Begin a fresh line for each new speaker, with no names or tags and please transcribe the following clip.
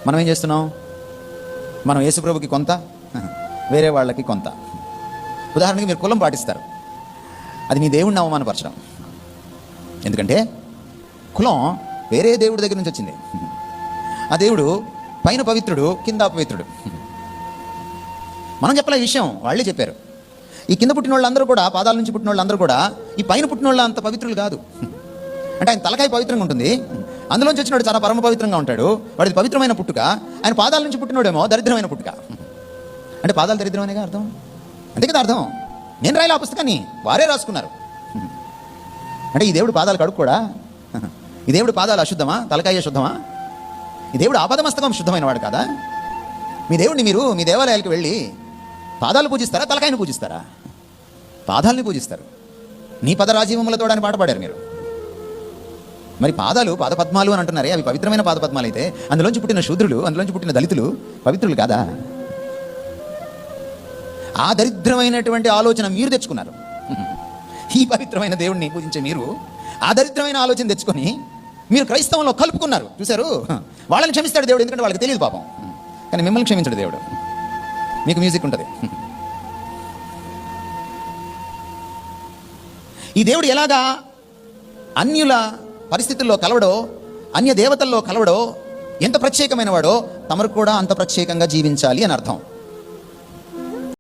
మనం ఏం చేస్తున్నాం? మనం యేసుప్రభుకి కొంత, వేరే వాళ్ళకి కొంత. ఉదాహరణకి మీరు కులం పాటిస్తారు, అది మీ దేవుడిని అవమానపరచడం. ఎందుకంటే కులం వేరే దేవుడి దగ్గర నుంచి వచ్చింది. ఆ దేవుడు పైన పవిత్రుడు, కింద అపవిత్రుడు. మనం చెప్పలే ఈ విషయం, వాళ్ళే చెప్పారు. ఈ కింద పుట్టిన వాళ్ళందరూ కూడా, పాదాల నుంచి పుట్టిన వాళ్ళందరూ కూడా ఈ పైన పుట్టిన వాళ్ళ అంత పవిత్రులు కాదు. అంటే ఆయన తలకాయ పవిత్రంగా ఉంటుంది, అందులోంచి వచ్చినాడు చాలా పరమ పవిత్రంగా ఉంటాడు, వాడిది పవిత్రమైన పుట్టుక. ఆయన పాదాల నుంచి పుట్టినోడేమో దరిద్రమైన పుట్టుక. అంటే పాదాలు దరిద్రమనేగా అర్థం, అంతే కదా అర్థం. నేను రాయలే ఆ పుస్తకాన్ని, వారే రాసుకున్నారు. అంటే ఈ దేవుడు పాదాలు కడుక్కోడా? ఈ దేవుడు పాదాలు అశుద్ధమా? తలకాయ శుద్ధమా? ఈ దేవుడు ఆపదమస్తకం శుద్ధమైన వాడు కాదా? మీ దేవుడిని మీరు మీ దేవాలయాలకు వెళ్ళి పాదాలు పూజిస్తారా, తలకాయను పూజిస్తారా? పాదాలని పూజిస్తారు. నీ పదరాజీవములతో అని పాట పాడారు మీరు. మరి పాదాలు పాదపద్మాలు అని అంటున్నారే, అవి పవిత్రమైన పాదపద్మాలు అయితే అందులోంచి పుట్టిన శూద్రులు, అందులోంచి పుట్టిన దళితులు పవిత్రులు కాదా? ఆ దరిద్రమైనటువంటి ఆలోచన మీరు తెచ్చుకున్నారు. ఈ పవిత్రమైన దేవుడిని పూజించే మీరు ఆ దరిద్రమైన ఆలోచన తెచ్చుకొని మీరు క్రైస్తవంలో కలుపుకున్నారు. చూశారు? వాళ్ళని క్షమిస్తాడు దేవుడు, ఎందుకంటే వాళ్ళకి తెలియదు పాపం. కానీ మిమ్మల్ని క్షమించాడు దేవుడు. మీకు మ్యూజిక్ ఉంటుంది. ఈ దేవుడు ఎలాగా అన్యుల పరిస్థితుల్లో కలవడో, అన్య దేవతల్లో కలవడో, ఎంత ప్రత్యేకమైన వాడో తమరు కూడా అంత ప్రత్యేకంగా జీవించాలి అని అర్థం.